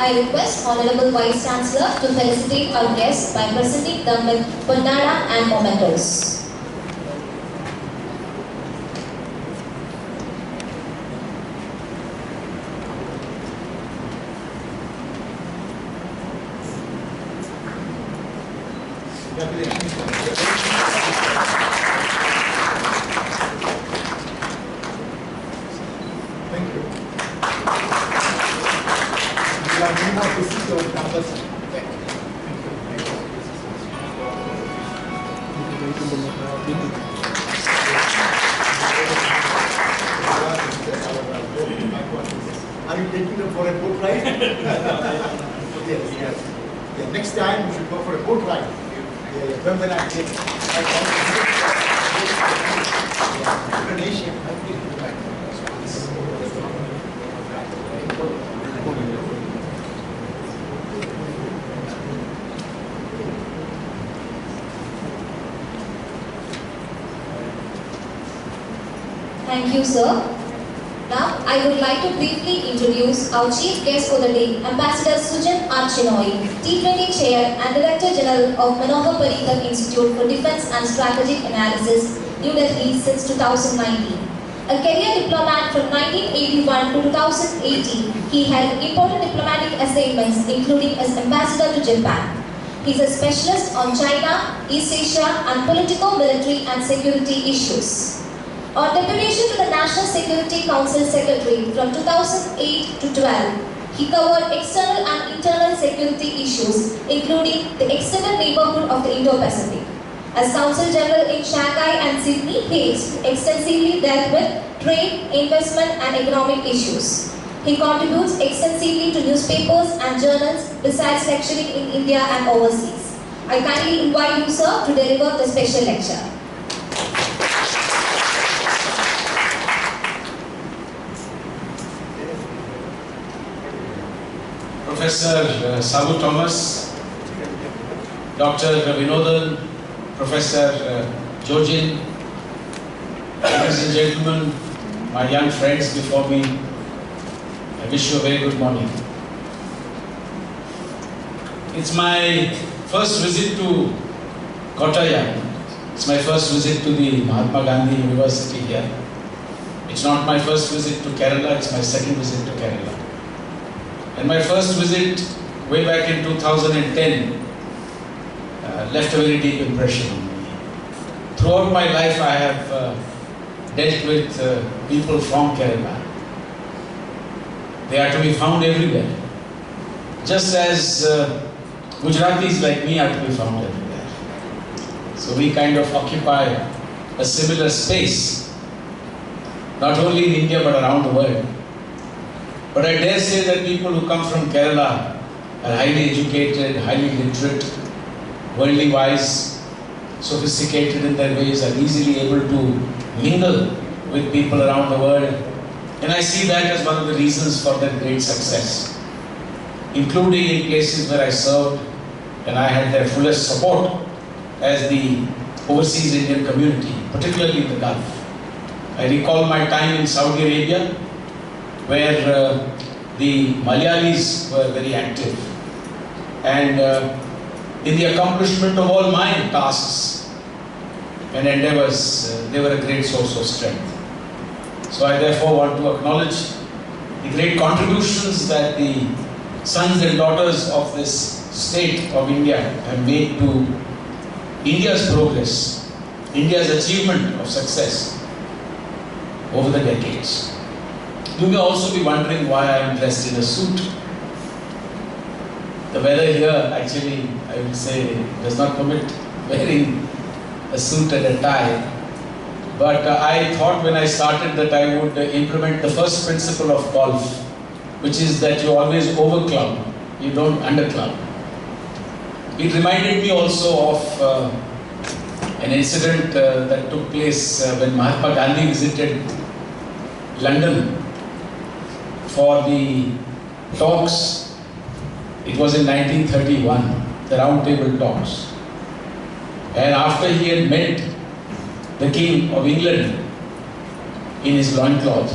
I request Honorable Vice Chancellor to felicitate our guests by presenting them with Ponnada and mementos. Are you taking them for a boat ride? Yes. Yeah, next time we should go for a boat ride. When I take Indonesia. Thank you, sir. Now, I would like to briefly introduce our chief guest for the day, Ambassador Sujan R. Chinoy, T20 Chair and Director General of Manohar Parrikar Institute for Defence and Strategic Analysis, New Delhi since 2019. A career diplomat from 1981 to 2018, he held important diplomatic assignments including as Ambassador to Japan. He is a specialist on China, East Asia and political, military and security issues. On deputation to the National Security Council Secretary from 2008 to 12, he covered external and internal security issues, including the extended neighborhood of the Indo-Pacific. As Council General in Shanghai and Sydney, he extensively dealt with trade, investment and economic issues. He contributes extensively to newspapers and journals besides lecturing in India and overseas. I kindly invite you, sir, to deliver the special lecture. Professor Sabu Thomas, Dr. Vinodan, Professor Jojin, ladies and gentlemen, my young friends before me, I wish you a very good morning. It's my first visit to Kottayam. It's my first visit to the Mahatma Gandhi University here. It's not my first visit to Kerala, it's my second visit to Kerala. And my first visit way back in 2010 left a very deep impression on me. Throughout my life I have dealt with people from Kerala. They are to be found everywhere. Just as Gujaratis like me are to be found everywhere. So we kind of occupy a similar space, not only in India but around the world. But I dare say that people who come from Kerala are highly educated, highly literate, worldly wise, sophisticated in their ways, are easily able to mingle with people around the world. And I see that as one of the reasons for their great success, including in places where I served and I had their fullest support as the overseas Indian community, particularly in the Gulf. I recall my time in Saudi Arabia, where the Malayalis were very active, and in the accomplishment of all my tasks and endeavors, they were a great source of strength. So I therefore want to acknowledge the great contributions that the sons and daughters of this state of India have made to India's progress, India's achievement of success over the decades. You may also be wondering why I am dressed in a suit. The weather here actually, I would say, does not permit wearing a suit and a tie. But I thought when I started that I would implement the first principle of golf, which is that you always over club, you don't under club. It reminded me also of an incident that took place when Mahatma Gandhi visited London for the talks. It was in 1931, the Round Table Talks. And after he had met the King of England in his loincloth,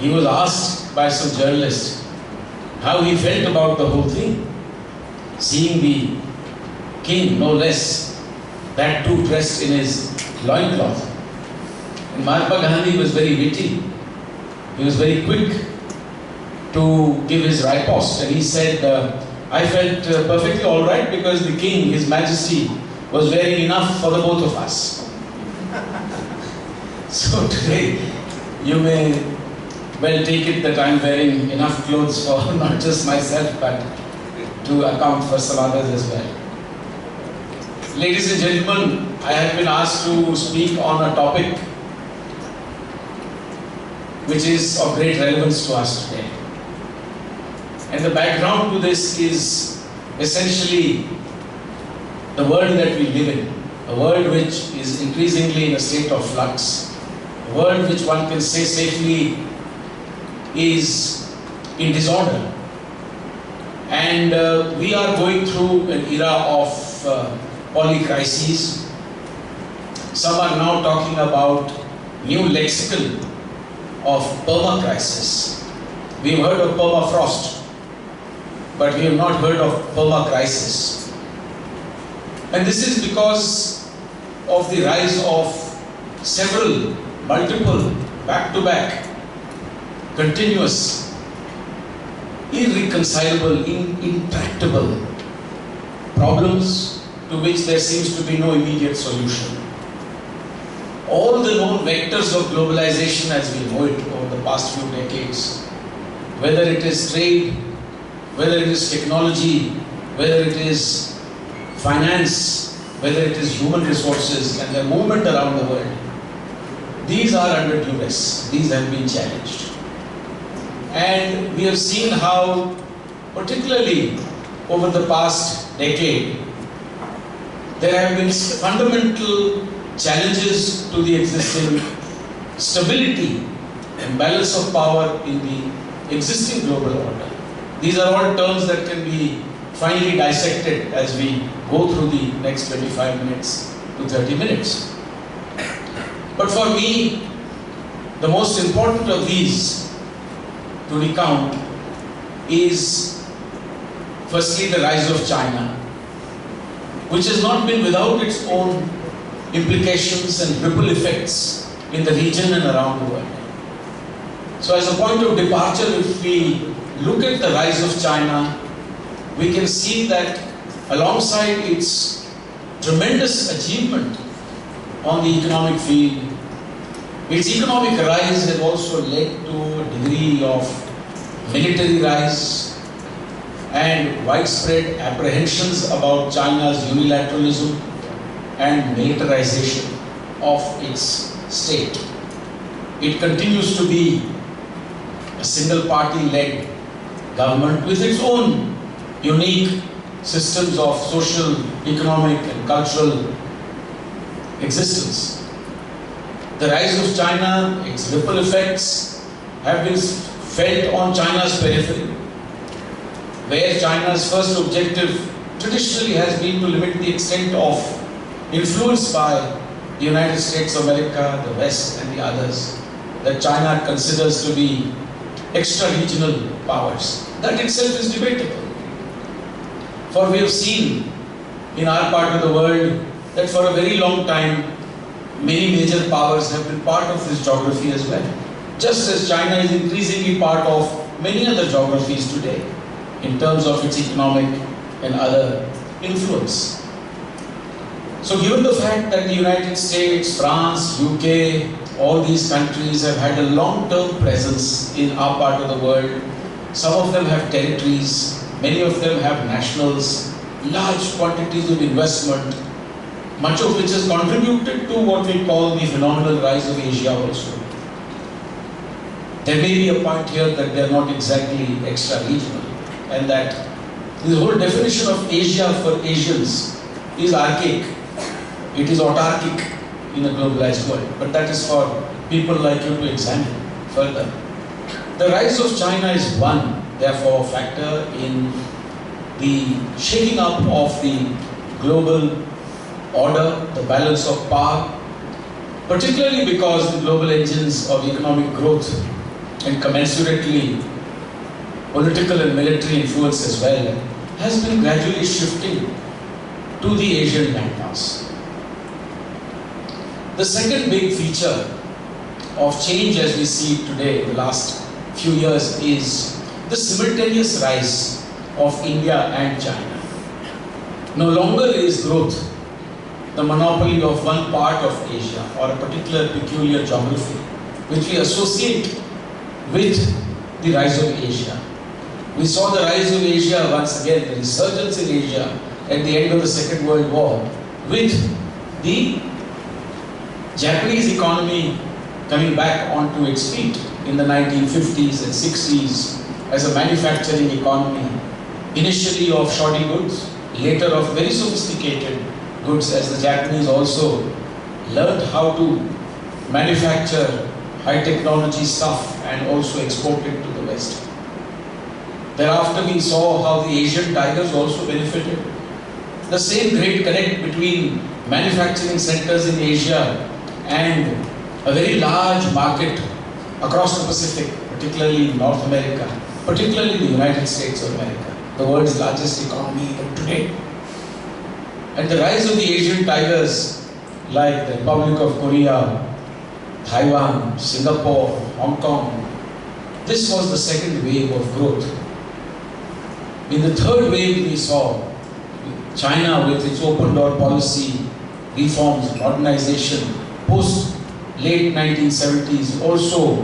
he was asked by some journalist how he felt about the whole thing, seeing the king, no less, that too dressed in his loincloth. And Mahatma Gandhi was very witty. He was very quick to give his riposte, and he said, I felt perfectly all right because the king, His Majesty, was wearing enough for the both of us. So today, you may well take it that I'm wearing enough clothes for not just myself, but to account for some others as well. Ladies and gentlemen, I have been asked to speak on a topic which is of great relevance to us today. And the background to this is essentially the world that we live in, a world which is increasingly in a state of flux, a world which one can say safely is in disorder. And we are going through an era of polycrises. Some are now talking about new lexicon of perma-crisis. We have heard of permafrost, but we have not heard of perma-crisis. And this is because of the rise of several, multiple, back-to-back, continuous, irreconcilable, intractable problems to which there seems to be no immediate solution. All the known vectors of globalization as we know it over the past few decades, whether it is trade, whether it is technology, whether it is finance, whether it is human resources and their movement around the world, these are under duress. These have been challenged. And we have seen how, particularly over the past decade, there have been fundamental challenges to the existing stability and balance of power in the existing global order. These are all terms that can be finely dissected as we go through the next 25 minutes to 30 minutes. But for me, the most important of these to recount is firstly the rise of China, which has not been without its own implications and ripple effects in the region and around the world. So as a point of departure, if we look at the rise of China, we can see that alongside its tremendous achievement on the economic field, its economic rise has also led to a degree of military rise and widespread apprehensions about China's unilateralism and militarization of its state. It continues to be a single party-led government with its own unique systems of social, economic and cultural existence. The rise of China, its ripple effects have been felt on China's periphery, where China's first objective traditionally has been to limit the extent of influence by the United States of America, the West and the others that China considers to be extra-regional powers. That itself is debatable. For we have seen in our part of the world that for a very long time many major powers have been part of this geography as well. Just as China is increasingly part of many other geographies today in terms of its economic and other influence. So given the fact that the United States, France, UK, all these countries have had a long-term presence in our part of the world, some of them have territories, many of them have nationals, large quantities of investment, much of which has contributed to what we call the phenomenal rise of Asia also. There may be a point here that they are not exactly extra-regional, and that the whole definition of Asia for Asians is archaic. It is autarkic in a globalized world, but that is for people like you to examine further. The rise of China is one, therefore, factor in the shaking up of the global order, the balance of power, particularly because the global engines of economic growth and commensurately political and military influence as well, has been gradually shifting to the Asian landmass. The second big feature of change as we see it today, the last few years, is the simultaneous rise of India and China. No longer is growth the monopoly of one part of Asia or a particular peculiar geography which we associate with the rise of Asia. We saw the rise of Asia once again, the resurgence in Asia at the end of the Second World War, with the Japanese economy coming back onto its feet in the 1950s and 60s as a manufacturing economy, initially of shoddy goods, later of very sophisticated goods, as the Japanese also learned how to manufacture high technology stuff and also export it to the West. Thereafter we saw how the Asian tigers also benefited. The same great connect between manufacturing centers in Asia and a very large market across the Pacific, particularly in North America, particularly the United States of America, the world's largest economy even today. And the rise of the Asian tigers like the Republic of Korea, Taiwan, Singapore, Hong Kong, this was the second wave of growth. In the third wave we saw China with its open door policy, reforms, modernization, post late 1970s also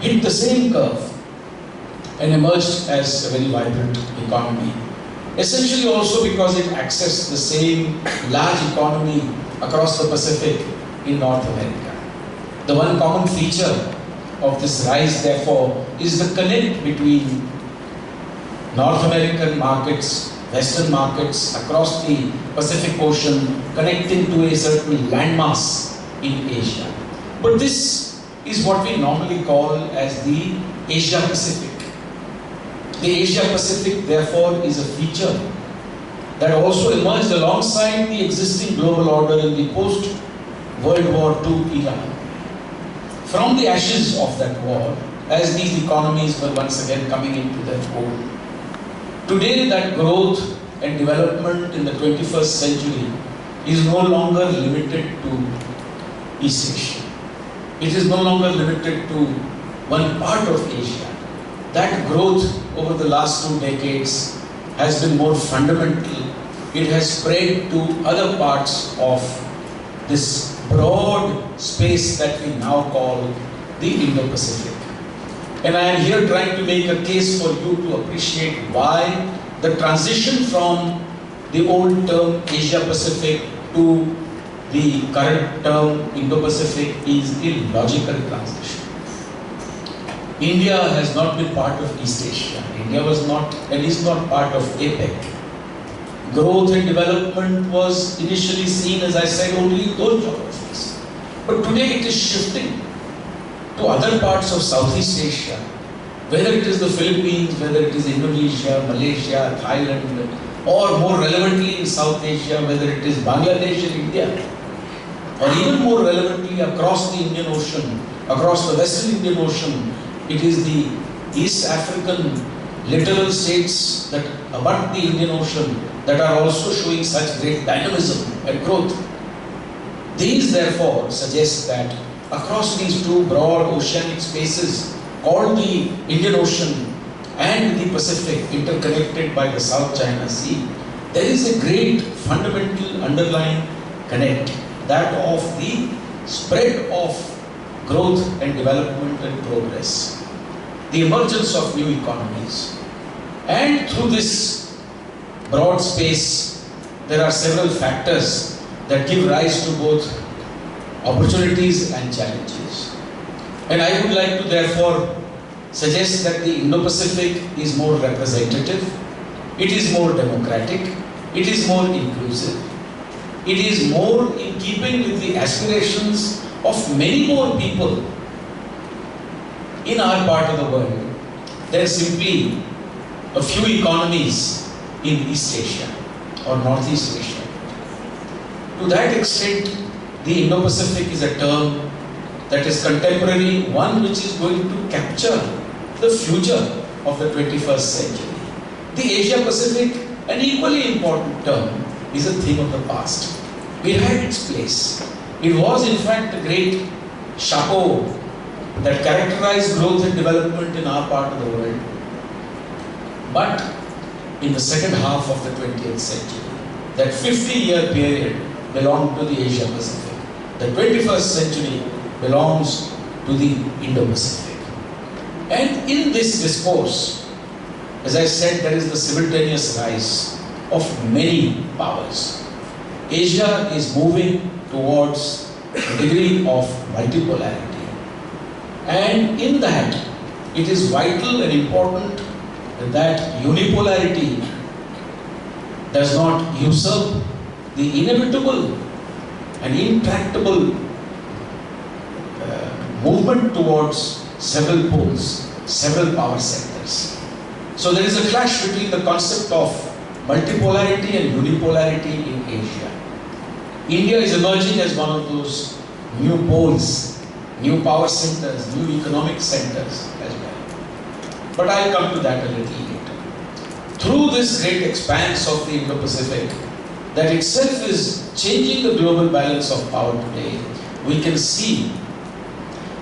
hit the same curve and emerged as a very vibrant economy. Essentially also because it accessed the same large economy across the Pacific in North America. The one common feature of this rise, therefore, is the connect between North American markets, Western markets across the Pacific Ocean, connecting to a certain landmass in Asia. But this is what we normally call as the Asia Pacific. The Asia Pacific, therefore, is a feature that also emerged alongside the existing global order in the post-World War II era. From the ashes of that war, as these economies were once again coming into their fold, today that growth and development in the 21st century is no longer limited to East Asia. It is no longer limited to one part of Asia. That growth over the last 2 decades has been more fundamental. It has spread to other parts of this broad space that we now call the Indo-Pacific. And I am here trying to make a case for you to appreciate why the transition from the old term Asia-Pacific to the current term Indo-Pacific is a logical transition. India has not been part of East Asia. India was not and is not part of APEC. Growth and development was initially seen, as I said, only in those geographies. But today it is shifting to other parts of Southeast Asia, whether it is the Philippines, whether it is Indonesia, Malaysia, Thailand, or more relevantly in South Asia, whether it is Bangladesh and India, or even more relevantly across the Indian Ocean, across the Western Indian Ocean, it is the East African littoral states that abut the Indian Ocean that are also showing such great dynamism and growth. These therefore suggest that across these two broad oceanic spaces called the Indian Ocean and the Pacific, interconnected by the South China Sea, there is a great fundamental underlying connect, that of the spread of growth and development and progress, the emergence of new economies. And through this broad space, there are several factors that give rise to both opportunities and challenges. And I would like to therefore suggest that the Indo-Pacific is more representative, it is more democratic, it is more inclusive, it is more in keeping with the aspirations of many more people in our part of the world than simply a few economies in East Asia or Northeast Asia. To that extent, the Indo-Pacific is a term that is contemporary, one which is going to capture the future of the 21st century. The Asia Pacific, an equally important term, is a thing of the past. It had its place. It was in fact the great chapeau that characterized growth and development in our part of the world. But in the second half of the 20th century, that 50-year period belonged to the Asia Pacific. The 21st century belongs to the Indo-Pacific. And in this discourse, as I said, there is the simultaneous rise of many powers. Asia is moving towards a degree of multipolarity. And in that, it is vital and important that unipolarity does not usurp the inevitable and intractable movement towards several poles, several power centers. So there is a clash between the concept of multipolarity and unipolarity in Asia. India is emerging as one of those new poles, new power centers, new economic centers as well. But I'll come to that a little later. Through this great expanse of the Indo-Pacific, that itself is changing the global balance of power today, we can see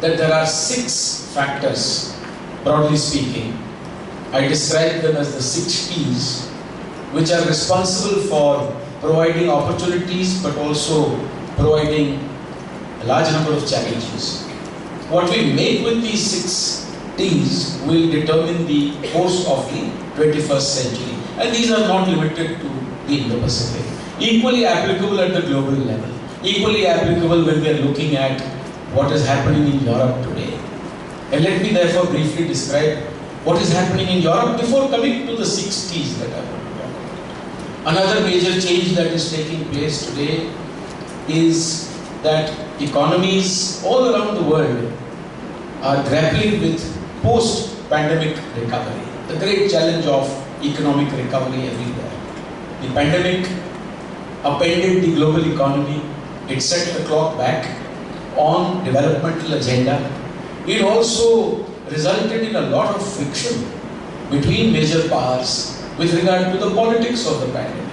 that there are 6 factors, broadly speaking. I describe them as the 6 T's, which are responsible for providing opportunities but also providing a large number of challenges. What we make with these 6 T's will determine the course of the 21st century. And these are not limited to the Indo-Pacific. Equally applicable at the global level. Equally applicable when we are looking at what is happening in Europe today. And let me therefore briefly describe what is happening in Europe before coming to the 6 T's that I want to talk about. Another major change that is taking place today is that economies all around the world are grappling with post-pandemic recovery. The great challenge of economic recovery everywhere. The pandemic upended the global economy. It set the clock back on developmental agenda. It also resulted in a lot of friction between major powers with regard to the politics of the pandemic.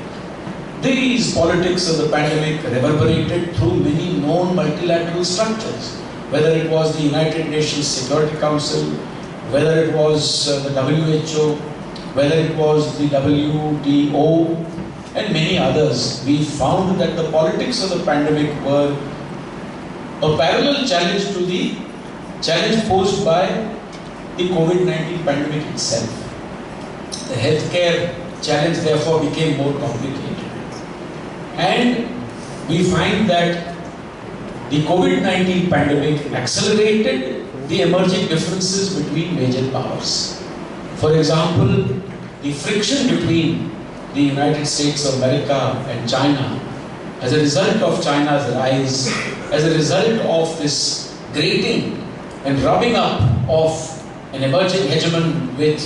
These politics of the pandemic reverberated through many known multilateral structures, whether it was the United Nations Security Council, whether it was the WHO, whether it was the WTO, and many others. We found that the politics of the pandemic were a parallel challenge to the challenge posed by the COVID-19 pandemic itself. The healthcare challenge therefore became more complicated. And we find that the COVID-19 pandemic accelerated the emerging differences between major powers. For example, the friction between the United States of America and China as a result of China's rise, as a result of this grating and rubbing up of an emerging hegemon with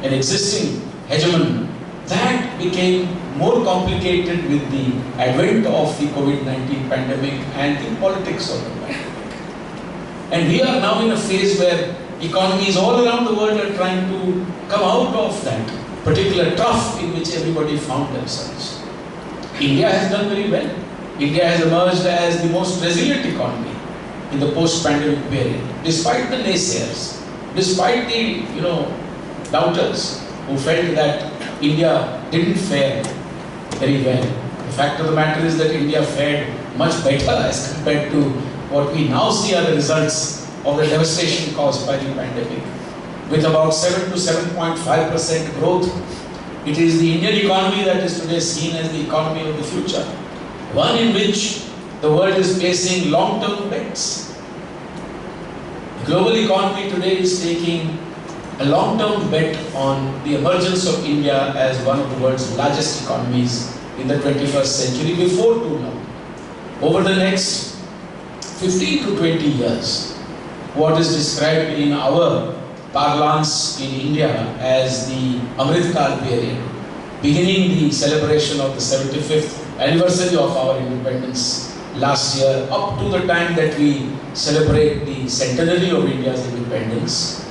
an existing hegemon, that became more complicated with the advent of the COVID-19 pandemic and the politics of the pandemic. And we are now in a phase where economies all around the world are trying to come out of that particular trough in which everybody found themselves. India has done very well. India has emerged as the most resilient economy in the post-pandemic period, despite the naysayers, despite the doubters who felt that India didn't fare very well. The fact of the matter is that India fared much better as compared to what we now see are the results of the devastation caused by the pandemic. With about 7 to 7.5% growth, it is the Indian economy that is today seen as the economy of the future. One in which the world is placing long-term bets. The global economy today is taking a long-term bet on the emergence of India as one of the world's largest economies in the 21st century before too long. Over the next 15 to 20 years, what is described in our parlance in India as the Amrit Kal period, beginning the celebration of the 75th anniversary of our independence last year, up to the time that we celebrate the centenary of India's independence.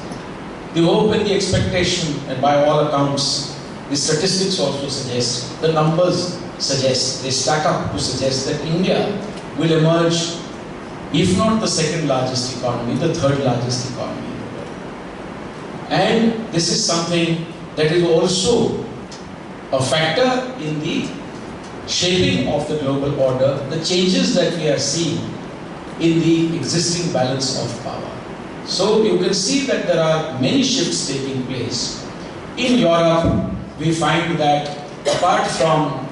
The hope and the expectation, and by all accounts, the statistics also suggest, the numbers suggest, they stack up to suggest that India will emerge, if not the second largest economy, the third largest economy in the world. And this is something that is also a factor in the shaping of the global order, the changes that we are seeing in the existing balance of power. So you can see that there are many shifts taking place. In Europe, we find that apart from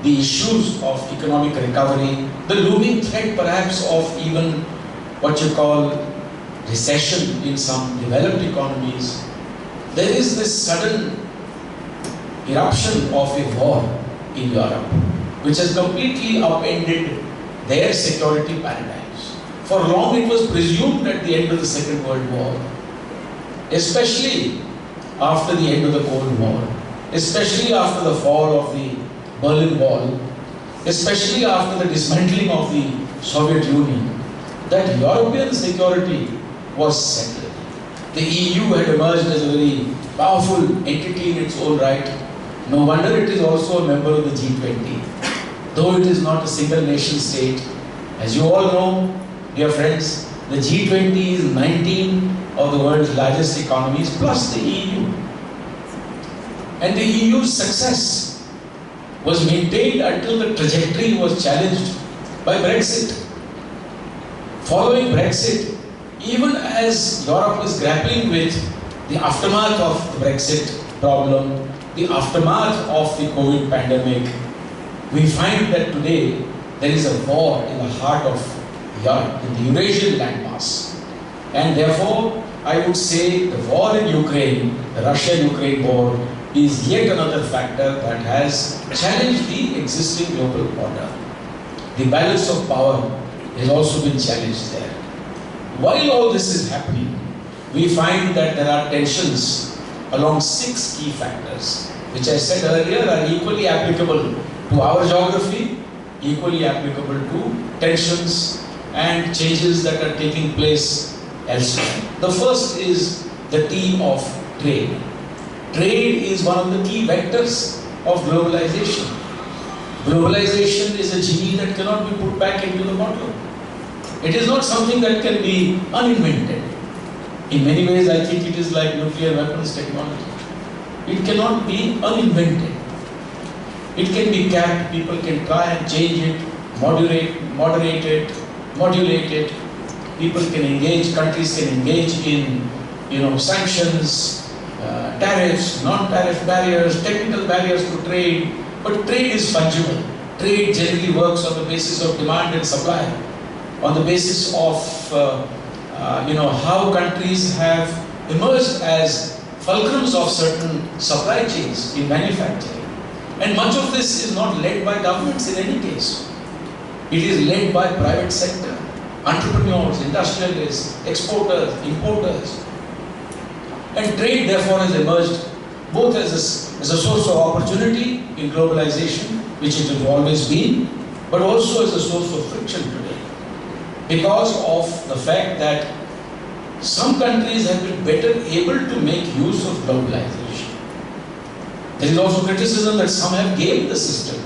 the issues of economic recovery, the looming threat perhaps of even what you call recession in some developed economies, there is this sudden eruption of a war in Europe, which has completely upended their security paradigms. For long it was presumed at the end of the Second World War, especially after the end of the Cold War, especially after the fall of the Berlin Wall, especially after the dismantling of the Soviet Union, that European security was settled. The EU had emerged as a very powerful entity in its own right. No wonder it is also a member of the G20, though it is not a single nation state. As you all know, dear friends, the G20 is 19 of the world's largest economies plus the EU. And the EU's success was maintained until the trajectory was challenged by Brexit. Following Brexit, even as Europe is grappling with the aftermath of the Brexit problem, the aftermath of the COVID pandemic, we find that today there is a war in the heart of Europe, in the Eurasian landmass. And therefore, I would say the war in Ukraine, the Russia-Ukraine war, is yet another factor that has challenged the existing global order. The balance of power has also been challenged there. While all this is happening, we find that there are tensions along 6 key factors, which I said earlier are equally applicable to our geography, equally applicable to tensions and changes that are taking place elsewhere. The first is the T of trade. Trade is one of the key vectors of globalization. Globalization is a genie that cannot be put back into the bottle. It is not something that can be uninvented. In many ways, I think it is like nuclear weapons technology. It cannot be uninvented. It can be capped, people can try and change it, moderate it, modulate it. People can engage, countries can engage in sanctions, tariffs, non-tariff barriers, technical barriers to trade, but trade is fungible. Trade generally works on the basis of demand and supply, on the basis of how countries have emerged as fulcrums of certain supply chains in manufacturing. And much of this is not led by governments in any case. It is led by private sector, entrepreneurs, industrialists, exporters, importers. And trade therefore has emerged both as a source of opportunity in globalization, which it has always been, but also as a source of friction today, because of the fact that some countries have been better able to make use of globalization. There is also criticism that some have gamed the system.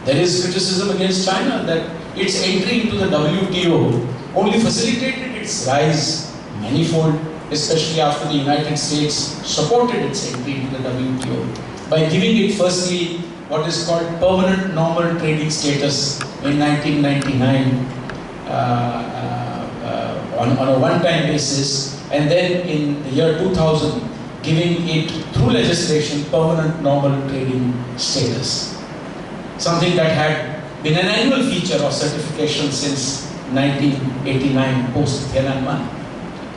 There is criticism against China that its entry into the WTO only facilitated its rise manifold, especially after the United States supported its entry into the WTO by giving it firstly what is called permanent normal trading status in 1999 on a one-time basis, and then in the year 2000 giving it through legislation permanent normal trading status. Something that had been an annual feature of certification since 1989 post-Tiananmen.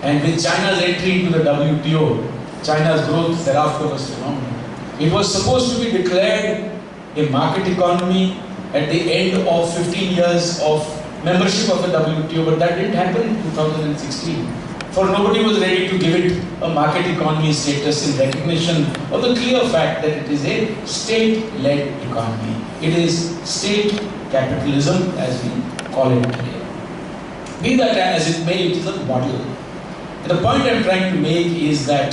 And with China's entry into the WTO, China's growth thereafter was phenomenal. It was supposed to be declared a market economy at the end of 15 years of membership of the WTO, but that didn't happen in 2016. For nobody was ready to give it a market economy status in recognition of the clear fact that it is a state-led economy. It is state capitalism, as we call it today. Be that as it may, it is a model. And the point I'm trying to make is that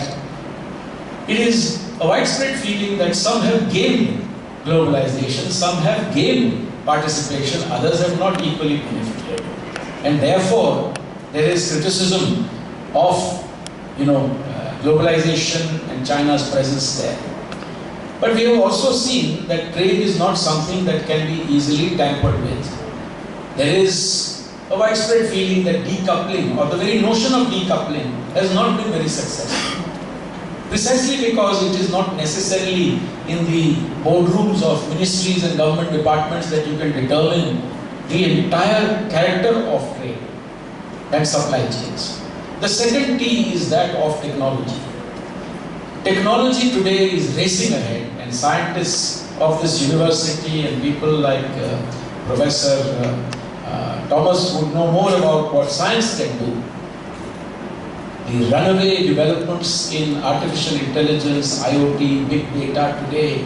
it is a widespread feeling that some have gained globalization, some have gained participation, others have not equally benefited. And therefore, there is criticism of, globalization and China's presence there. But we have also seen that trade is not something that can be easily tampered with. There is a widespread feeling that decoupling, or the very notion of decoupling, has not been very successful. Precisely because it is not necessarily in the boardrooms of ministries and government departments that you can determine the entire character of trade and supply chains. The second T is that of technology. Technology today is racing ahead, and scientists of this university and people like Professor Thomas would know more about what science can do. The runaway developments in artificial intelligence, IoT, big data today,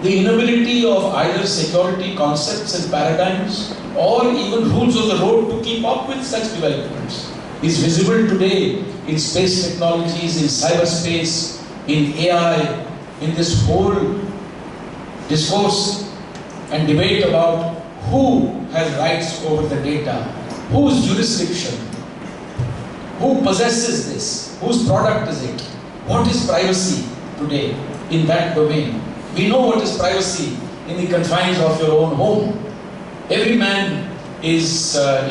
the inability of either security concepts and paradigms or even rules of the road to keep up with such developments is visible today in space technologies, in cyberspace, in AI, in this whole discourse and debate about who has rights over the data, whose jurisdiction, who possesses this, whose product is it, what is privacy today in that domain. We know what is privacy in the confines of your own home. Every man is, a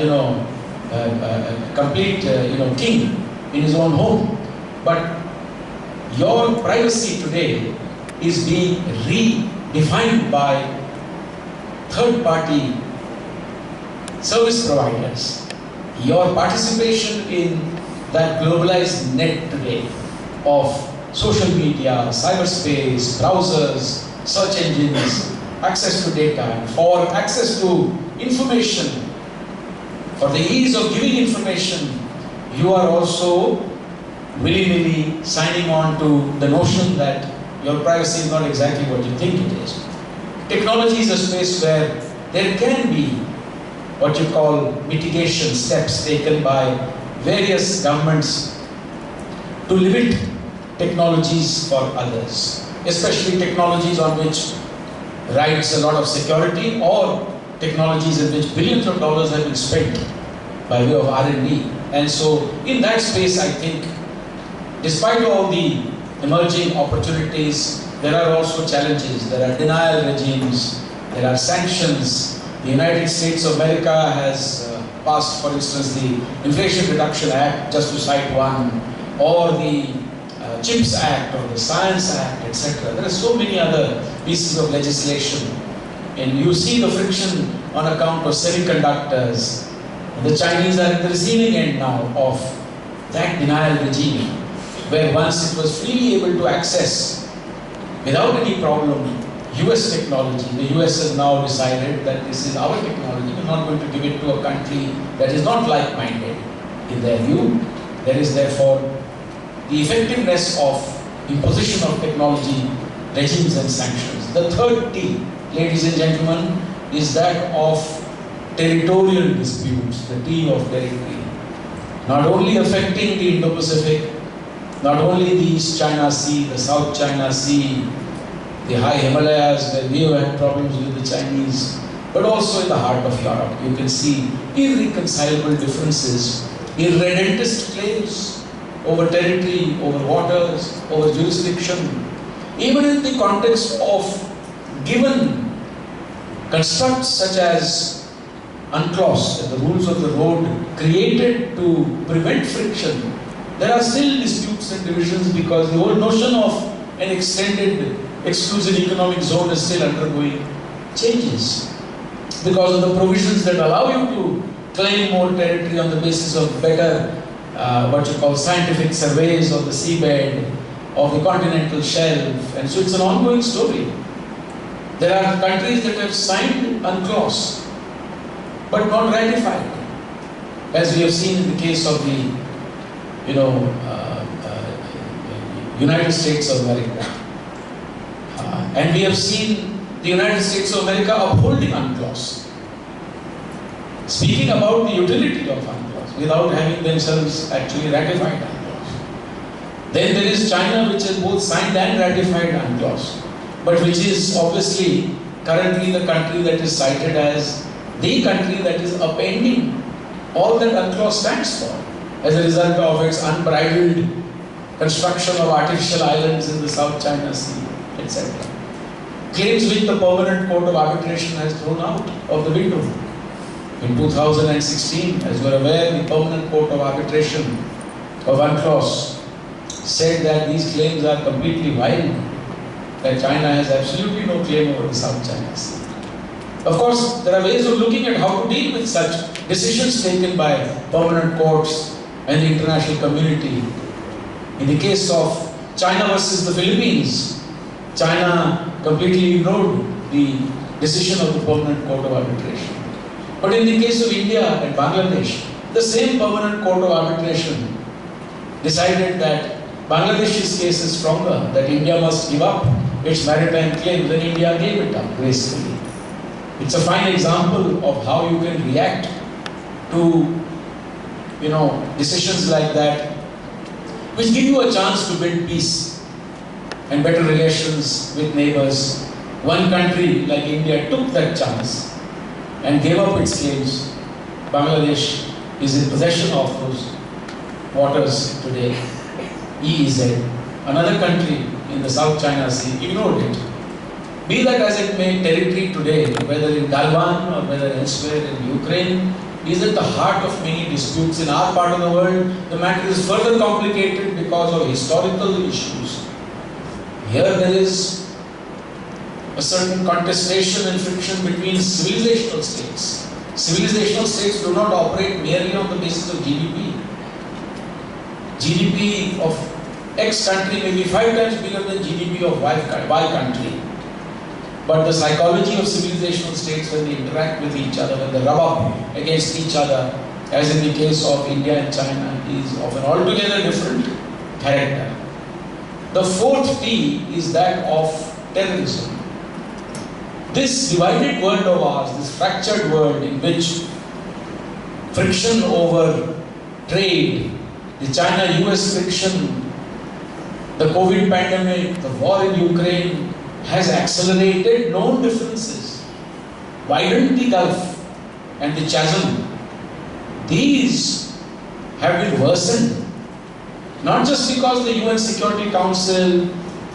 complete, king in his own home. But your privacy today is being redefined by third-party service providers. Your participation in that globalized net today of social media, cyberspace, browsers, search engines, access to data, for access to information, for the ease of giving information, you are also willy-nilly signing on to the notion that your privacy is not exactly what you think it is. Technology is a space where there can be what you call mitigation steps taken by various governments to limit technologies for others, especially technologies on which rides a lot of security or technologies in which billions of dollars have been spent by way of R&D. And so in that space, I think, despite all the emerging opportunities, there are also challenges. There are denial regimes, there are sanctions. The United States of America has passed, for instance, the Inflation Reduction Act, just to cite one, or the CHIPS Act, or the Science Act, etc. There are so many other pieces of legislation. And you see the friction on account of semiconductors. The Chinese are at the receiving end now of that denial regime, where once it was freely able to access, without any problem, US technology. The US has now decided that this is our technology. We're not going to give it to a country that is not like-minded. In their view, there is therefore the effectiveness of imposition of technology, regimes and sanctions. The third T, ladies and gentlemen, is that of territorial disputes, the T of territory. Not only affecting the Indo-Pacific, not only the East China Sea, the South China Sea, the high Himalayas where we have had problems with the Chinese, but also in the heart of Europe. You can see irreconcilable differences, irredentist claims over territory, over waters, over jurisdiction, even in the context of given constructs such as UNCLOS, the rules of the road created to prevent friction. There are still disputes and divisions because the whole notion of an extended exclusive economic zone is still undergoing changes because of the provisions that allow you to claim more territory on the basis of better what you call scientific surveys of the seabed, of the continental shelf, and so it's an ongoing story. There are countries that have signed UNCLOS but not ratified, as we have seen in the case of the United States of America. And we have seen the United States of America upholding UNCLOS, speaking about the utility of UNCLOS. without having themselves actually ratified UNCLOS. Then there is China, which has both signed and ratified UNCLOS, but which is obviously currently the country that is cited as the country that is upending all that UNCLOS stands for, as a result of its unbridled construction of artificial islands in the South China Sea, etc. Claims which the Permanent Court of Arbitration has thrown out of the window. In 2016, as you are aware, the Permanent Court of Arbitration of UNCLOS said that these claims are completely wild, that China has absolutely no claim over the South China Sea. Of course, there are ways of looking at how to deal with such decisions taken by permanent courts and the international community. In the case of China versus the Philippines, China completely ignored the decision of the Permanent Court of Arbitration. But in the case of India and Bangladesh, the same Permanent Court of Arbitration decided that Bangladesh's case is stronger, that India must give up its maritime claims, and India gave it up gracefully. It's a fine example of how you can react to, decisions like that, which give you a chance to build peace and better relations with neighbors. One country like India took that chance and gave up its claims. Bangladesh is in possession of those waters today. EEZ, another country in the South China Sea, ignored it. Be that as it may, territory today, whether in Galwan or whether elsewhere in Ukraine, is at the heart of many disputes in our part of the world. The matter is further complicated because of historical issues. Here there is a certain contestation and friction between civilizational states. Civilizational states do not operate merely on the basis of GDP. GDP of X country may be 5 times bigger than GDP of Y country. But the psychology of civilizational states, when they interact with each other, when they rub up against each other, as in the case of India and China, is of an altogether different character. The fourth T is that of terrorism. This divided world of ours, this fractured world in which friction over trade, the China-US friction, the COVID pandemic, the war in Ukraine, has accelerated known differences, widened the gulf and the chasm. These have been worsened, not just because the UN Security Council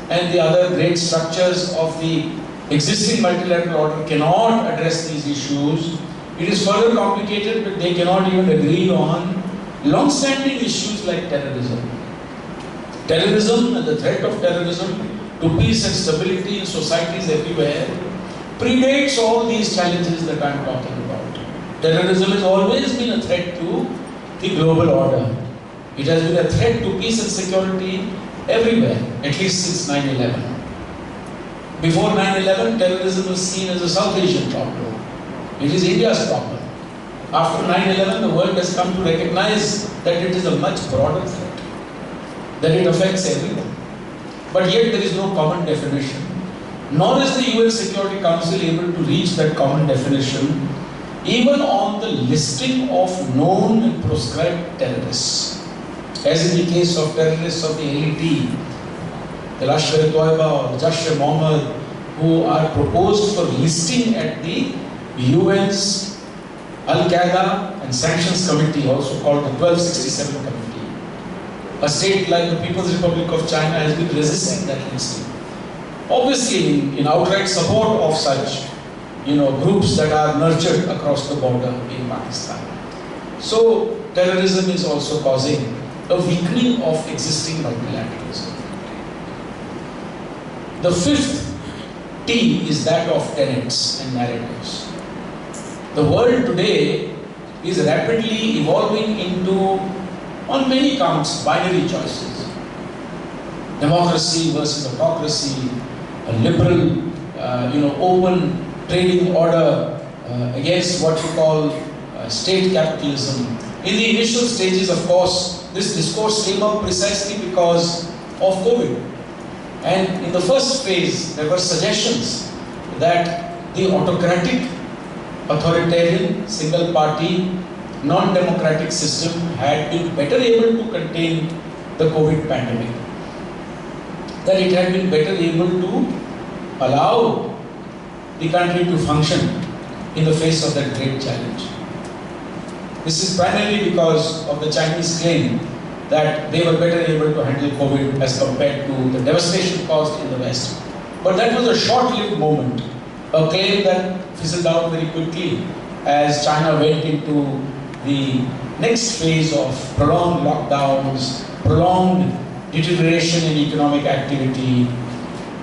and the other great structures of the existing multilateral order cannot address these issues. It is further complicated, but they cannot even agree on long-standing issues like terrorism. Terrorism and the threat of terrorism to peace and stability in societies everywhere predates all these challenges that I am talking about. Terrorism has always been a threat to the global order. It has been a threat to peace and security everywhere, at least since 9/11. Before 9/11, terrorism was seen as a South Asian problem. It is India's problem. After 9/11, the world has come to recognize that it is a much broader threat, that it affects everyone. But yet there is no common definition. Nor is the UN Security Council able to reach that common definition, even on the listing of known and proscribed terrorists. As in the case of terrorists of the LET, the Lec-Reformed or the Jaish-e-Mohammed, who are proposed for listing at the UN's Al-Qaeda and Sanctions Committee, also called the 1267 Committee. A state like the People's Republic of China has been resisting that listing. Obviously, in outright support of such, groups that are nurtured across the border in Pakistan. So, terrorism is also causing a weakening of existing multilateralism. The fifth T is that of tenets and narratives. The world today is rapidly evolving into, on many counts, binary choices. Democracy versus autocracy, a liberal, open trading order against what you call state capitalism. In the initial stages, of course, this discourse came up precisely because of COVID. And in the first phase, there were suggestions that the autocratic, authoritarian, single-party non-democratic system had been better able to contain the COVID pandemic, that it had been better able to allow the country to function in the face of that great challenge. This is primarily because of the Chinese claim that they were better able to handle COVID as compared to the devastation caused in the West. But that was a short-lived moment, a claim that fizzled out very quickly as China went into the next phase of prolonged lockdowns, prolonged deterioration in economic activity,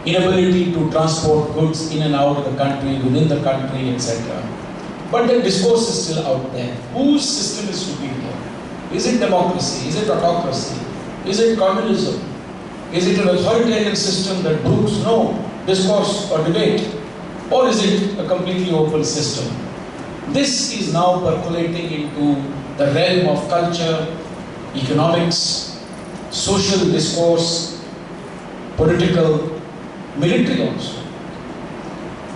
inability to transport goods in and out of the country, within the country, etc. But the discourse is still out there. Whose system is superior? Is it democracy? Is it autocracy? Is it communism? Is it an authoritarian system that brooks no discourse or debate? Or is it a completely open system? This is now percolating into the realm of culture, economics, social discourse, political, military also.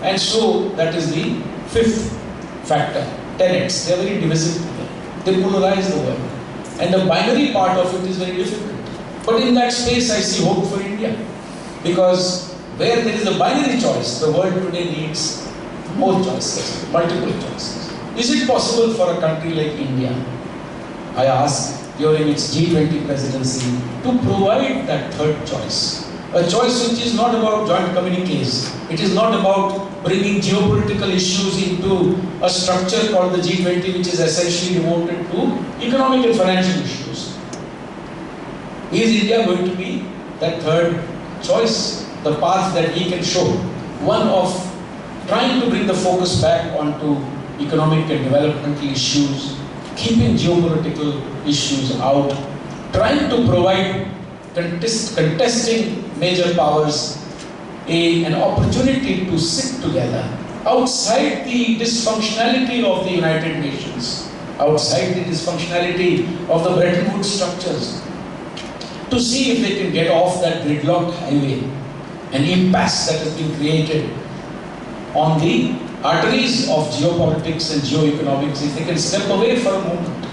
And so that is the fifth factor. Tenets, they are very divisive today. They polarize the world. And the binary part of it is very difficult. But in that space I see hope for India. Because where there is a binary choice, the world today needs more choices, multiple choices. Is it possible for a country like India, I ask, during its G20 presidency, to provide that third choice? A choice which is not about joint communiques. It is not about bringing geopolitical issues into a structure called the G20, which is essentially devoted to economic and financial issues. Is India going to be that third choice? The path that we can show, one of trying to bring the focus back onto economic and developmental issues, keeping geopolitical issues out, trying to provide contesting major powers an opportunity to sit together outside the dysfunctionality of the United Nations, outside the dysfunctionality of the Bretton Woods structures, to see if they can get off that gridlocked highway, an impasse that has been created on the arteries of geopolitics and geoeconomics. If they can step away for a moment,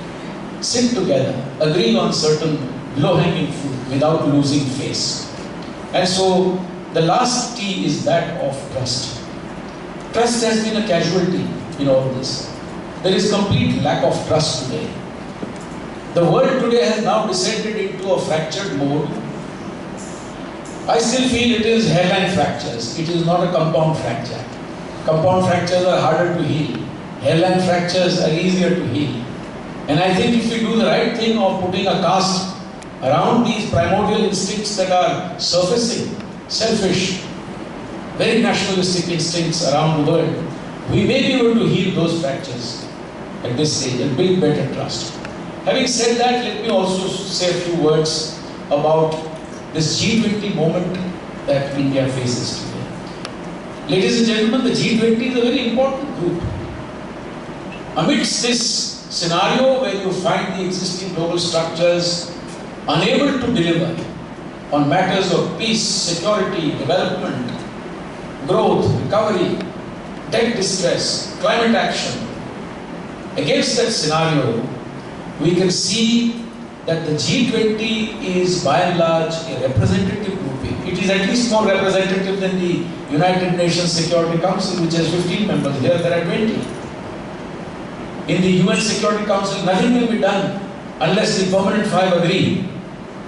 sit together, agree on certain low-hanging fruit without losing face. And so the last T is that of trust. Trust has been a casualty in all this. There is complete lack of trust today. The world today has now descended into a fractured mode. I still feel it is hairline fractures. It is not a compound fracture. Compound fractures are harder to heal. Hairline fractures are easier to heal. And I think if we do the right thing of putting a cast around these primordial instincts that are surfacing, selfish, very nationalistic instincts around the world, we may be able to heal those fractures at this stage and build better trust. Having said that, let me also say a few words about this G20 moment that India faces today. Ladies and gentlemen, the G20 is a very important group. Amidst this scenario where you find the existing global structures unable to deliver on matters of peace, security, development, growth, recovery, debt distress, climate action, against that scenario, we can see that the G20 is by and large a representative grouping. It is at least more representative than the United Nations Security Council, which has 15 members. Here there are 20. In the UN Security Council, nothing will be done unless the permanent five agree.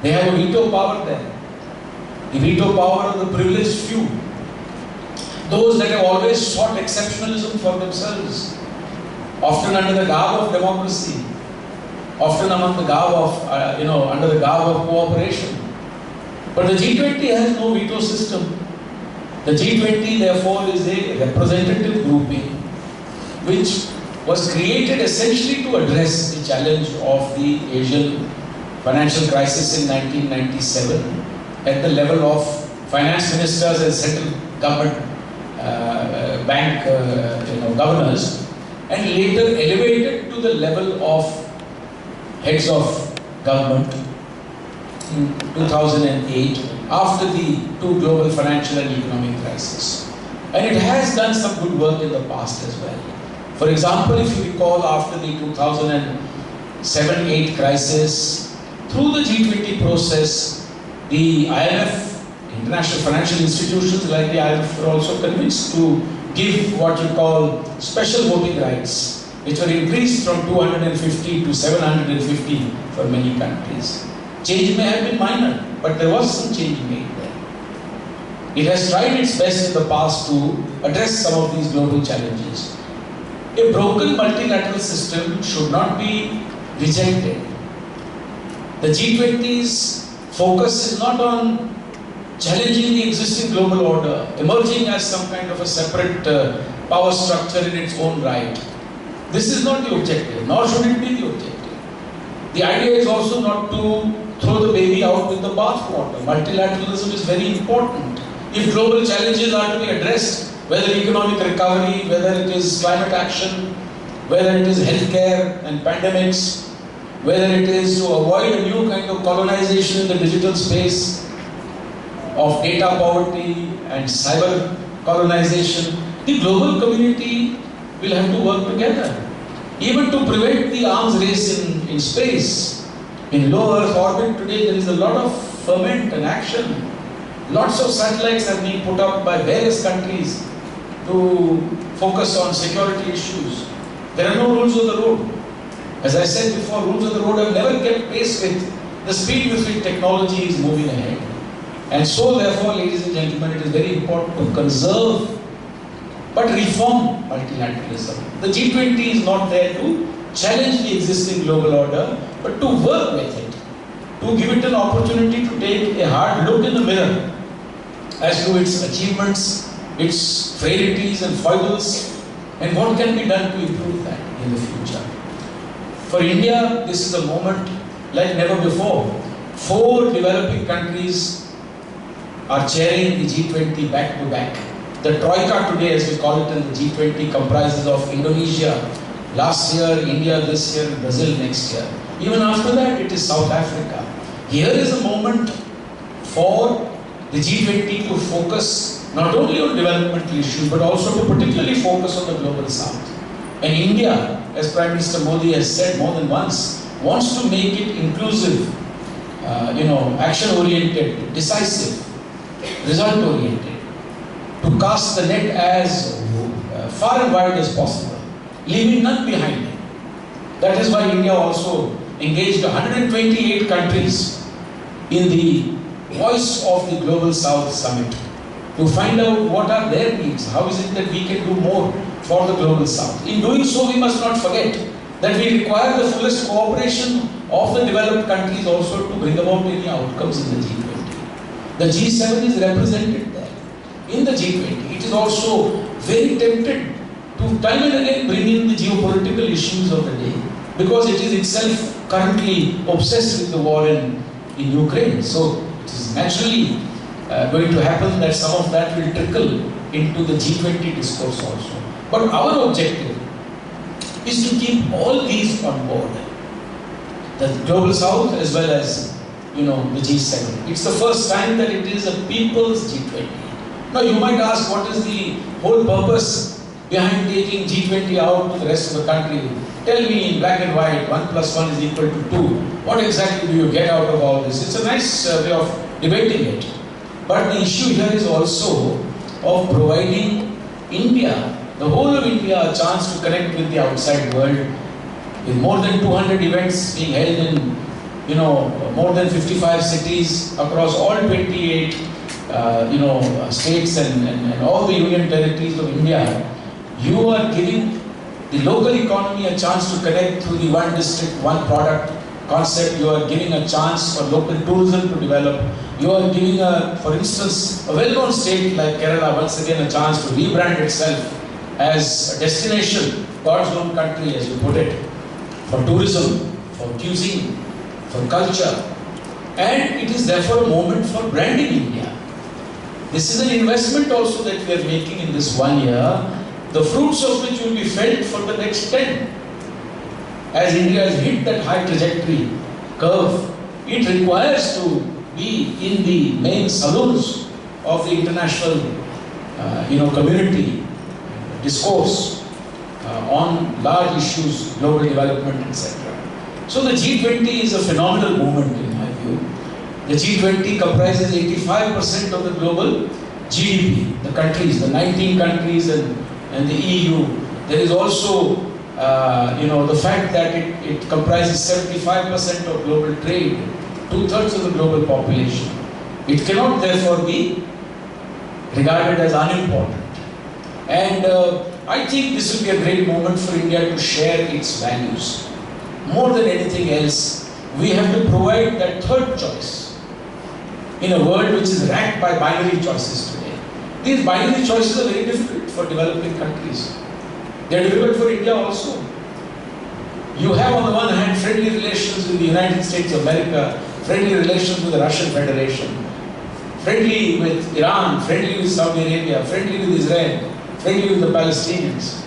They have a veto power there. The veto power of the privileged few. Those that have always sought exceptionalism for themselves, often under the garb of democracy, often among the garb of, under the garb of cooperation. But the G20 has no veto system. The G20 therefore is a representative grouping which was created essentially to address the challenge of the Asian financial crisis in 1997 at the level of finance ministers and central government bank governors, and later elevated to the level of heads of government in 2008 after the two global financial and economic crises. And it has done some good work in the past as well. For example, if you recall, after the 2008 7-8 crisis. Through the G20 process, the IMF, international financial institutions like the IMF were also convinced to give what you call special voting rights, which were increased from 250 to 750 for many countries. Change may have been minor, but there was some change made there. It has tried its best in the past to address some of these global challenges. A broken multilateral system should not be rejected. The G20's focus is not on challenging the existing global order, emerging as some kind of a separate power structure in its own right. This is not the objective, nor should it be the objective. The idea is also not to throw the baby out with the bathwater. Multilateralism is very important. If global challenges are to be addressed, whether economic recovery, whether it is climate action, whether it is healthcare and pandemics, whether it is to avoid a new kind of colonization in the digital space of data poverty and cyber colonization, the global community will have to work together. Even to prevent the arms race in space, in low Earth orbit today, there is a lot of ferment and action. Lots of satellites have been put up by various countries to focus on security issues. There are no rules of the road. As I said before, rules of the road have never kept pace with the speed with which technology is moving ahead. And so therefore, ladies and gentlemen, it is very important to conserve but reform multilateralism. The G20 is not there to challenge the existing global order, but to work with it, to give it an opportunity to take a hard look in the mirror as to its achievements, its frailties and foibles, and what can be done to improve that in the future. For India, this is a moment like never before. 4 developing countries are chairing the G20 back to back. The Troika today, as we call it in the G20, comprises of Indonesia last year, India this year, Brazil next year. Even after that, it is South Africa. Here is a moment for the G20 to focus not only on developmental issues, but also to particularly focus on the global South. And India, as Prime Minister Modi has said more than once, wants to make it inclusive, action-oriented, decisive, result-oriented, to cast the net as far and wide as possible, leaving none behind. That is why India also engaged 128 countries in the Voice of the Global South Summit to find out what are their needs, how is it that we can do more for the Global South. In doing so, we must not forget that we require the fullest cooperation of the developed countries also to bring about any outcomes in the G20. The G7 is represented there. In the G20, it is also very tempted to time and again bring in the geopolitical issues of the day, because it is itself currently obsessed with the war in Ukraine. So it is naturally going to happen that some of that will trickle into the G20 discourse also. But our objective is to keep all these on board. The Global South as well as the G7. It's the first time that it is a people's G20. Now you might ask, what is the whole purpose behind taking G20 out to the rest of the country? Tell me in black and white, 1 + 1 is equal to 2. What exactly do you get out of all this? It's a nice way of debating it. But the issue here is also of providing India, the whole of India, a chance to connect with the outside world, with more than 200 events being held in more than 55 cities across all 28 states and all the union territories of India. You are giving the local economy a chance to connect through the one district, one product concept. You are giving a chance for local tourism to develop. You are giving, for instance, a well-known state like Kerala once again a chance to rebrand itself as a destination, God's own country, as you put it, for tourism, for cuisine, for culture. And it is therefore a moment for branding India. This is an investment also that we are making in this 1 year, the fruits of which will be felt for the next 10. As India has hit that high trajectory curve, it requires to be in the main saloons of the international community discourse on large issues, global development, etc. So the G20 is a phenomenal movement in my view. The G20 comprises 85% of the global GDP, the countries, the 19 countries and the EU. There is also, the fact that it comprises 75% of global trade, 2/3 of the global population. It cannot therefore be regarded as unimportant. And I think this will be a great moment for India to share its values. More than anything else, we have to provide that third choice in a world which is racked by binary choices today. These binary choices are very difficult for developing countries. They are difficult for India also. You have on the one hand friendly relations with the United States of America, friendly relations with the Russian Federation, friendly with Iran, friendly with Saudi Arabia, friendly with Israel, friendly with the Palestinians.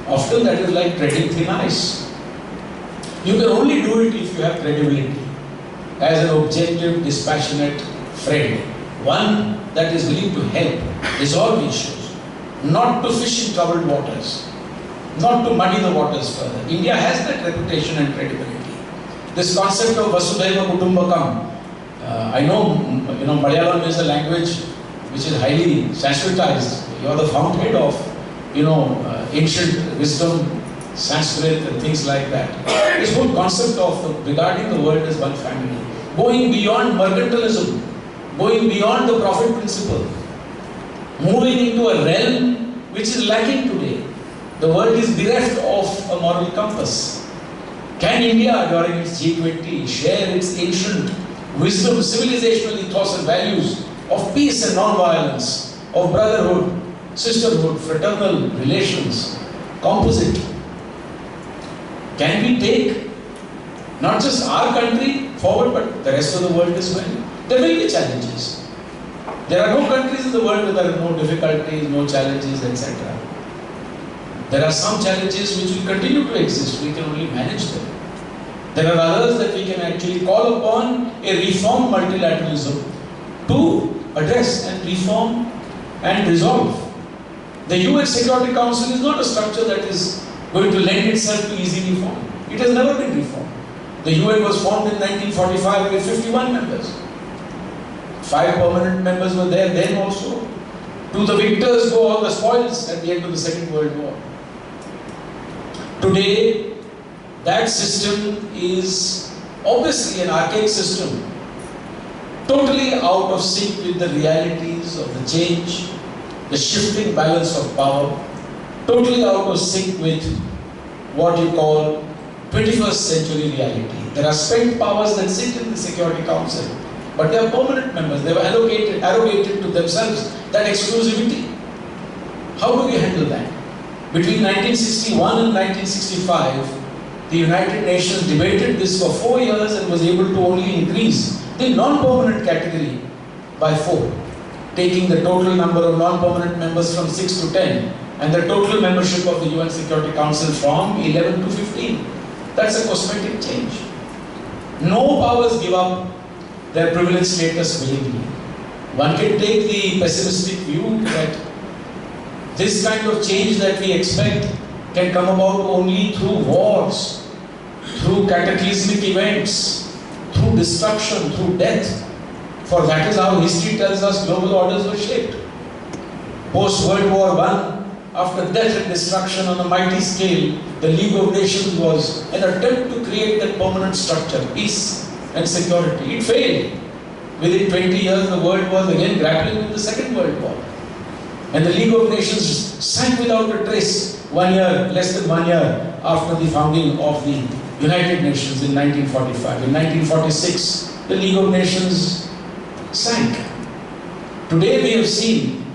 Often that is like treading thin ice. You can only do it if you have credibility as an objective, dispassionate friend. One that is willing to help resolve issues, not to fish in troubled waters, not to muddy the waters further. India has that reputation and credibility. This concept of Vasudhaiva Kutumbakam, I know, Malayalam is a language which is highly Sanskritized. You are the fountain of, ancient wisdom, Sanskrit and things like that. This whole concept of regarding the world as one family, going beyond mercantilism, going beyond the profit principle, moving into a realm which is lacking today. The world is bereft of a moral compass. Can India, during its G20, share its ancient wisdom, civilizational ethos and values of peace and non-violence, of brotherhood, sisterhood, fraternal relations, composite? Can we take not just our country forward, but the rest of the world as well? There will be challenges. There are no countries in the world where there are no difficulties, no challenges, etc. There are some challenges which will continue to exist. We can only manage them. There are others that we can actually call upon a reformed multilateralism to address and reform and resolve. The UN Security Council is not a structure that is going to lend itself to easy reform. It has never been reformed. The UN was formed in 1945 with 51 members. 5 permanent members were there then also. To the victors go all the spoils at the end of the Second World War. Today, that system is obviously an archaic system, totally out of sync with the realities of the change, the shifting balance of power, totally out of sync with what you call 21st century reality. There are spent powers that sit in the Security Council, but they are permanent members. They were arrogated to themselves that exclusivity. How do we handle that? Between 1961 and 1965, the United Nations debated this for 4 years and was able to only increase the non-permanent category by 4, taking the total number of non-permanent members from 6 to 10 and the total membership of the UN Security Council from 11 to 15. That's a cosmetic change. No powers give up their privileged status willingly. One can take the pessimistic view that this kind of change that we expect can come about only through wars, through cataclysmic events, through destruction, through death. For that is how history tells us global orders were shaped. Post-World War I, after death and destruction on a mighty scale, the League of Nations was an attempt to create that permanent structure, peace and security. It failed. Within 20 years, the world was again grappling with the Second World War. And the League of Nations sank without a trace less than 1 year after the founding of the United Nations in 1945. In 1946, the League of Nations sank. Today we have seen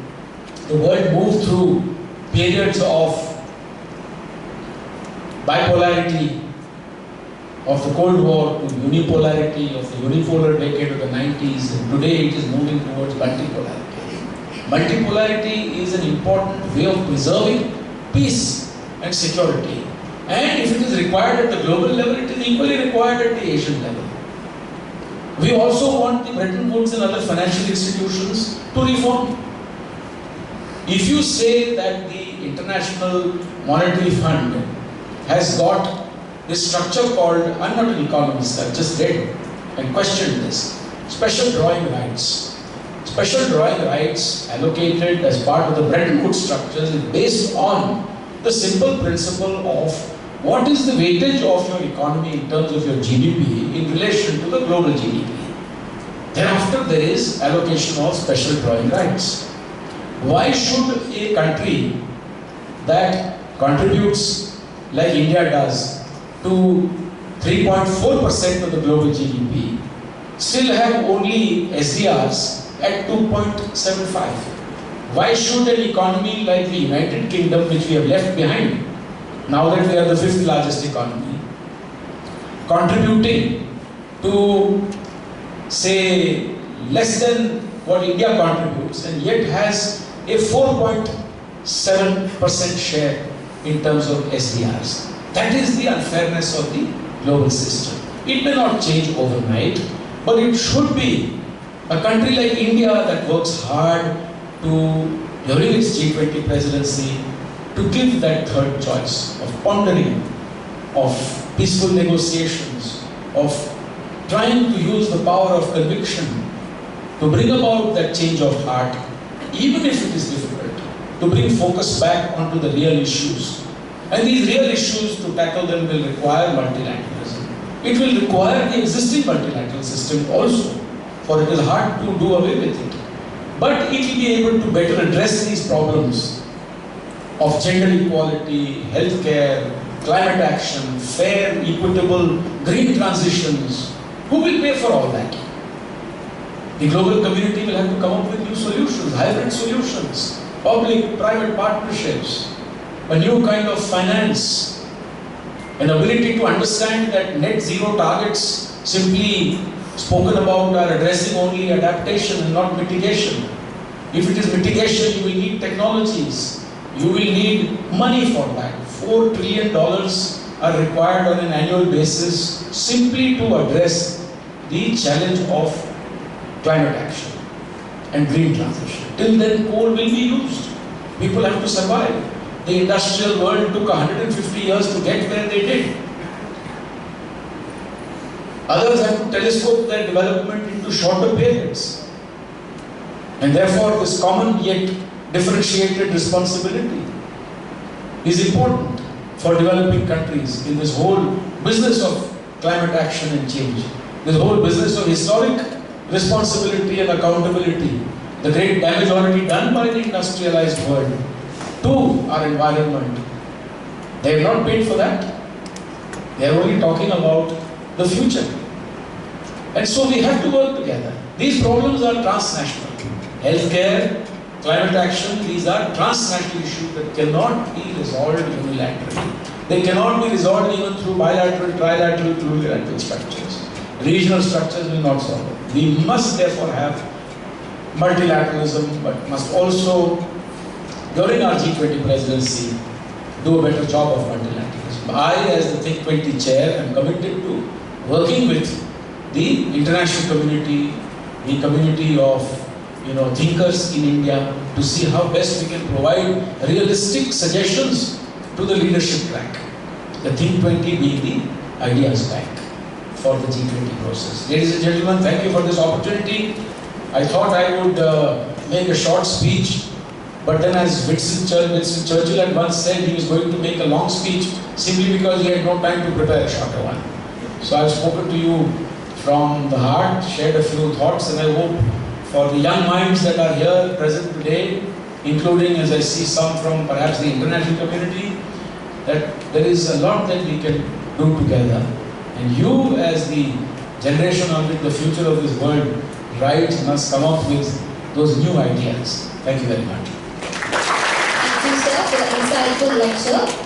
the world move through periods of bipolarity of the Cold War to unipolarity of the unipolar decade of the 90s, and today it is moving towards multipolarity. Multipolarity is an important way of preserving peace and security. And if it is required at the global level, it is equally required at the Asian level. We also want the Bretton Woods and other financial institutions to reform. If you say that the International Monetary Fund has got this structure called, I'm not an economist, I've just read and questioned this, special drawing rights. Special drawing rights allocated as part of the Bretton Woods structures is based on the simple principle of what is the weightage of your economy in terms of your GDP in relation to the global GDP. Thereafter, there is allocation of special drawing rights. Why should a country that contributes, like India does, to 3.4% of the global GDP, still have only SDRs at 2.75? Why should an economy like the United Kingdom, which we have left behind, now that we are the 5th largest economy, contributing to, say, less than what India contributes and yet has a 4.7% share in terms of SDRs? That is the unfairness of the global system. It may not change overnight, but it should be a country like India that works hard to, during its G20 presidency, to give that third choice of pondering, of peaceful negotiations, of trying to use the power of conviction to bring about that change of heart, even if it is difficult, to bring focus back onto the real issues. And these real issues, to tackle them, will require multilateralism. It will require the existing multilateral system also, for it is hard to do away with it. But it will be able to better address these problems of gender equality, healthcare, climate action, fair, equitable, green transitions. Who will pay for all that? The global community will have to come up with new solutions, hybrid solutions, public-private partnerships, a new kind of finance, an ability to understand that net zero targets simply spoken about are addressing only adaptation and not mitigation. If it is mitigation, you will need technologies. You will need money for that. $4 trillion are required on an annual basis simply to address the challenge of climate action and green transition. Till then, coal will be used. People have to survive. The industrial world took 150 years to get where they did. Others have to telescope their development into shorter periods. And therefore, this common yet differentiated responsibility is important for developing countries in this whole business of climate action and change, this whole business of historic responsibility and accountability, the great damage already done by the industrialized world to our environment. They have not paid for that. They are only talking about the future. And so we have to work together. These problems are transnational. Healthcare, climate action, these are transnational issues that cannot be resolved unilaterally. They cannot be resolved even through bilateral, trilateral, plurilateral structures. Regional structures will not solve it. We must therefore have multilateralism, but must also, during our G20 presidency, do a better job of multilateralism. I, as the T20 chair, am committed to working with the international community, the community of thinkers in India, to see how best we can provide realistic suggestions to the leadership track. The T20 being the ideas bank for the G20 process. Ladies and gentlemen, thank you for this opportunity. I thought I would make a short speech, but then as Winston Churchill had once said, he was going to make a long speech simply because he had no time to prepare a shorter one. So I've spoken to you from the heart, shared a few thoughts, and I hope for the young minds that are here present today, including, as I see some from perhaps the international community, that there is a lot that we can do together. And you, as the generation on which the future of this world rides, must come up with those new ideas. Thank you very much. Thank you, sir, for the insightful lecture.